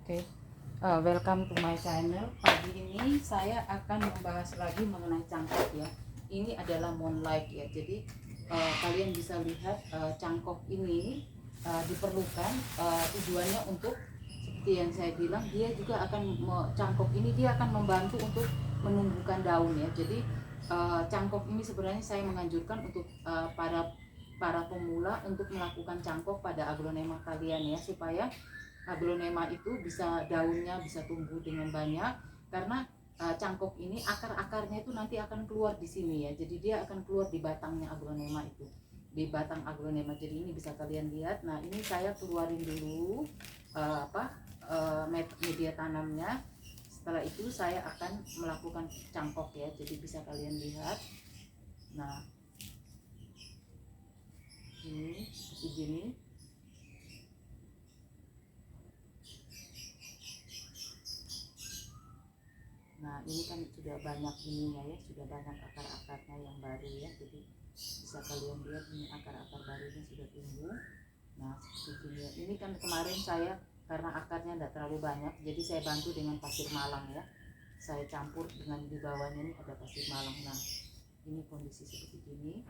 Oke, welcome to my channel. Pagi ini saya akan membahas lagi mengenai cangkok ya. Ini adalah moonlight ya. Jadi kalian bisa lihat cangkok ini diperlukan tujuannya untuk seperti yang saya bilang, dia juga akan cangkok ini dia akan membantu untuk menumbuhkan daun ya. Jadi cangkok ini sebenarnya saya menganjurkan untuk para pemula untuk melakukan cangkok pada aglonema kalian ya, supaya aglonema itu bisa daunnya bisa tumbuh dengan banyak, karena cangkok ini akar-akarnya itu nanti akan keluar di sini ya. Jadi dia akan keluar di batangnya aglonema itu, di batang aglonema. Jadi ini bisa kalian lihat. Nah, ini saya keluarin dulu media tanamnya. Setelah itu saya akan melakukan cangkok ya. Jadi bisa kalian lihat. Nah, ini seperti gini. Nah, ini kan sudah banyak ininya ya, sudah banyak akar-akarnya yang baru ya. Jadi bisa kalian lihat ini akar-akar barunya sudah tumbuh. Nah, seperti ini ya. Ini kan kemarin saya, karena akarnya tidak terlalu banyak, jadi saya bantu dengan pasir malang ya. Saya campur dengan di bawahnya ini ada pasir malang. Nah, ini kondisi seperti ini.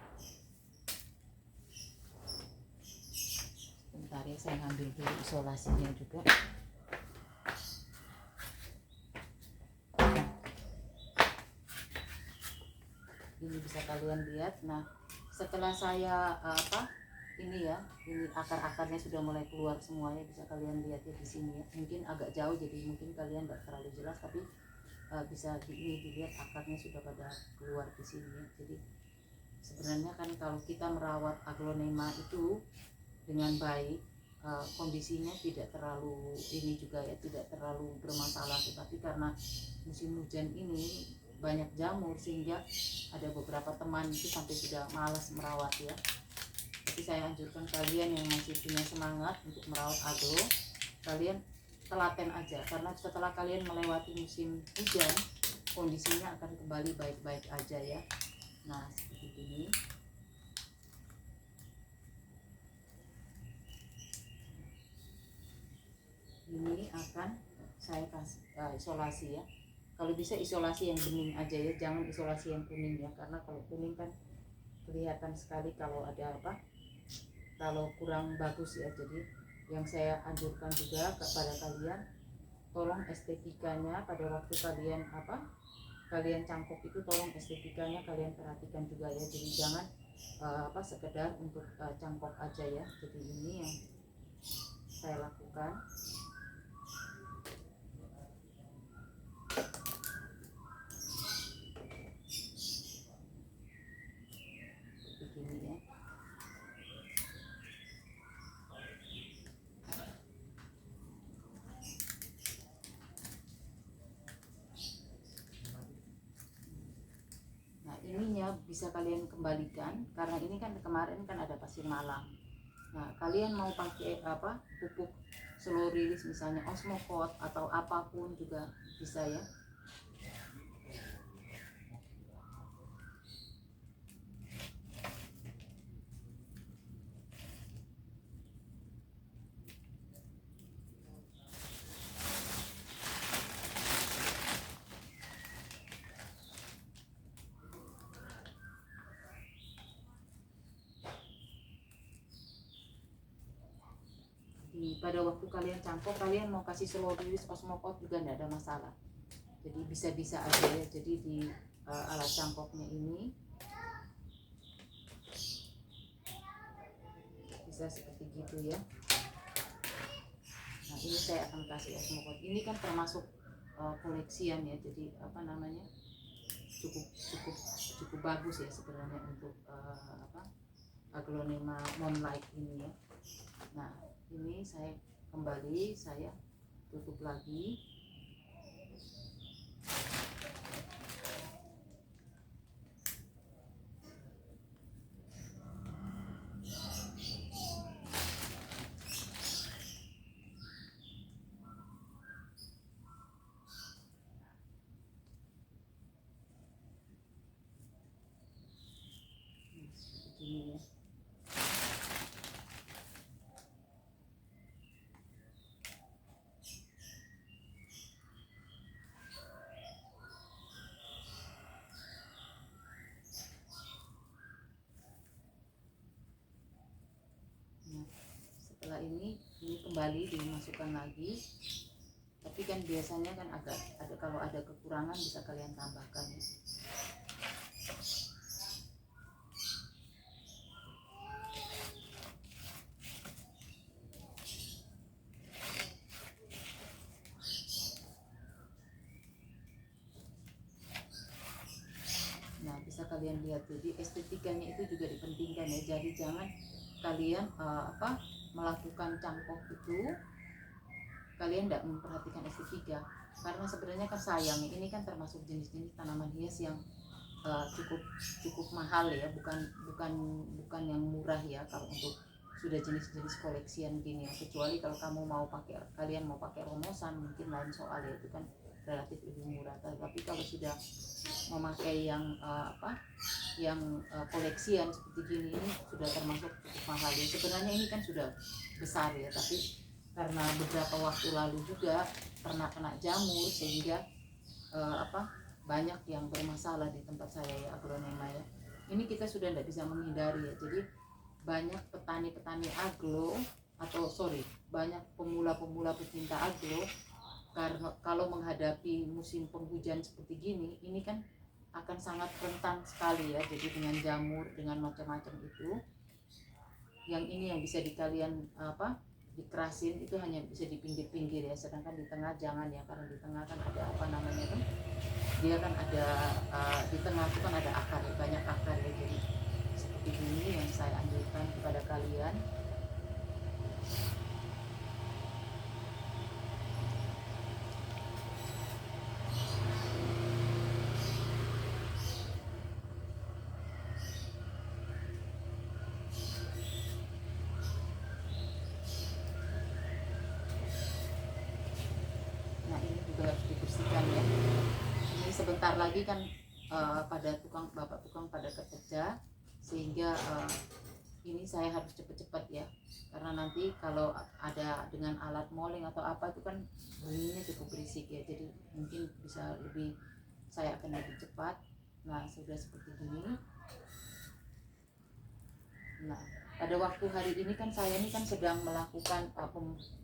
Bentar ya, saya ngambil dulu isolasinya juga. Ini bisa kalian lihat. Nah, setelah saya ini akar-akarnya sudah mulai keluar semuanya, bisa kalian lihat ya di sini ya. Mungkin agak jauh jadi mungkin kalian tidak terlalu jelas, tapi bisa dilihat akarnya sudah pada keluar di sini ya. Jadi sebenarnya kan kalau kita merawat aglonema itu dengan baik, kondisinya tidak terlalu ini juga ya, tidak terlalu bermasalah. Tetapi karena musim hujan ini banyak jamur, sehingga ada beberapa teman itu sampai sudah malas merawat ya. Jadi saya anjurkan kalian yang masih punya semangat untuk merawat aglo, kalian telaten aja, karena setelah kalian melewati musim hujan, kondisinya akan kembali baik-baik aja ya. Nah, seperti ini. Ini akan saya kasih isolasi ya. Kalau bisa isolasi yang bening aja ya, jangan isolasi yang kuning ya, karena kalau kuning kan kelihatan sekali kalau ada kalau kurang bagus ya. Jadi yang saya anjurkan juga kepada kalian, tolong estetikanya pada waktu kalian cangkok itu, tolong estetikanya kalian perhatikan juga ya. Jadi jangan sekedar untuk cangkok aja ya. Jadi ini yang saya lakukan. Begini ya. Nah, ininya bisa kalian kembalikan, karena ini kan kemarin kan ada pasir malang. Nah, kalian mau pakai pupuk slow release misalnya Osmocote atau apapun juga bisa ya. Pada waktu kalian cangkok, kalian mau kasih slow release Osmocote juga tidak ada masalah. Jadi bisa-bisa aja ya. Jadi di alat cangkoknya ini bisa seperti gitu ya. Nah, ini saya akan kasih Osmocote. Ini kan termasuk koleksian ya. Jadi cukup cukup cukup bagus ya sebenarnya untuk aglonema moonlight ini ya. Nah, ini saya kembali, saya tutup lagi. Seperti ini ya. ini kembali dimasukkan lagi. Tapi kan biasanya kan agak ada, kalau ada kekurangan bisa kalian tambahkan ya. Nah, bisa kalian lihat, jadi estetikanya itu juga dipentingkan ya. Jadi jangan kalian melakukan cangkok itu kalian tidak memperhatikan estetika, karena sebenarnya kan sayang, ini kan termasuk jenis-jenis tanaman hias yang cukup mahal ya, bukan yang murah ya kalau untuk sudah jenis-jenis koleksian gini ya. Kecuali kalau kalian mau pakai romosan mungkin lain soal ya, itu kan relatif lebih murah. Tapi kalau sudah memakai yang koleksian seperti gini, ini sudah termasuk cukup mahal ya. Sebenarnya ini kan sudah besar ya, tapi karena beberapa waktu lalu juga pernah kena jamur sehingga banyak yang bermasalah di tempat saya ya, aglonema ya. Ini kita sudah tidak bisa menghindari ya. Jadi banyak petani-petani banyak pemula-pemula pecinta aglo, karena kalau menghadapi musim penghujan seperti gini, ini kan akan sangat rentan sekali ya. Jadi dengan jamur, dengan macam-macam itu, yang ini yang bisa kalian dikerasin itu hanya bisa di pinggir-pinggir ya, sedangkan di tengah jangan ya, karena di tengah kan ada dia kan ada di tengah itu kan ada akar, banyak akar ya. Jadi seperti ini yang saya anjurkan kepada kalian. Nah, ini juga harus dibersihkan ya. Ini sebentar lagi kan bapak tukang pada kerja, sehingga ini saya harus cepat-cepat ya, karena nanti kalau ada dengan alat moling atau apa itu kan bunyinya cukup berisik ya. Jadi mungkin saya akan lebih cepat. Nah, sudah seperti ini. Nah, pada waktu hari ini kan saya ini kan sedang melakukan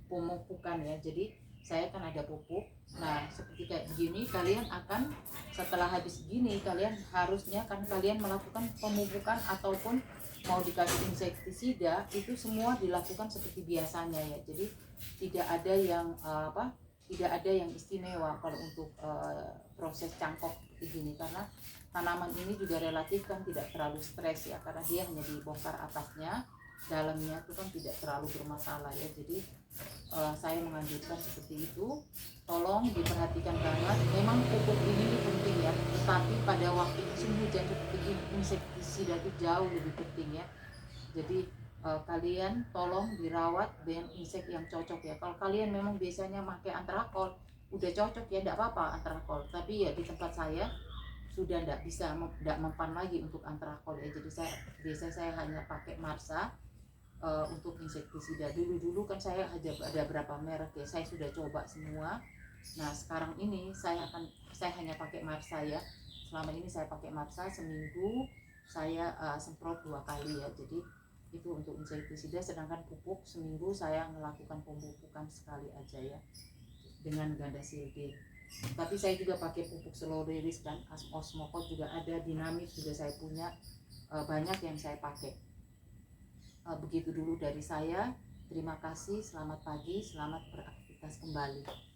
pemupukan ya. Jadi saya kan ada pupuk. Nah, seperti kayak begini, kalian akan setelah habis gini, kalian harusnya kan kalian melakukan pemupukan ataupun mau dikasih insektisida, itu semua dilakukan seperti biasanya ya. Jadi tidak ada yang istimewa kalau untuk proses cangkok begini, karena tanaman ini juga relatif kan tidak terlalu stres ya, karena dia hanya dibongkar atasnya, dalamnya itu kan tidak terlalu bermasalah ya. Jadi saya menganjurkan seperti itu. Tolong diperhatikan banget. Memang pupuk ini penting ya, tetapi pada waktu musim hujan seperti ini insektisida itu jauh lebih penting ya. Jadi kalian tolong dirawat dengan insek yang cocok ya. Kalau kalian memang biasanya pakai antrakol, udah cocok ya, tidak apa-apa antrakol. Tapi ya di tempat saya sudah tidak mempan lagi untuk antrakol ya. Jadi biasanya saya hanya pakai Marsa untuk insektisida. Dulu kan saya ada berapa merek ya, saya sudah coba semua. Nah, sekarang ini saya hanya pakai Marsa ya. Selama ini saya pakai Marsa, seminggu saya semprot 2 kali ya. Jadi itu untuk insektisida, sedangkan pupuk seminggu saya melakukan pemupukan sekali aja ya, dengan ganda silke. Tapi saya juga pakai pupuk slow release dan osmokot juga ada, dinamis juga saya punya, banyak yang saya pakai. Begitu dulu dari saya. Terima kasih, selamat pagi, selamat beraktivitas kembali.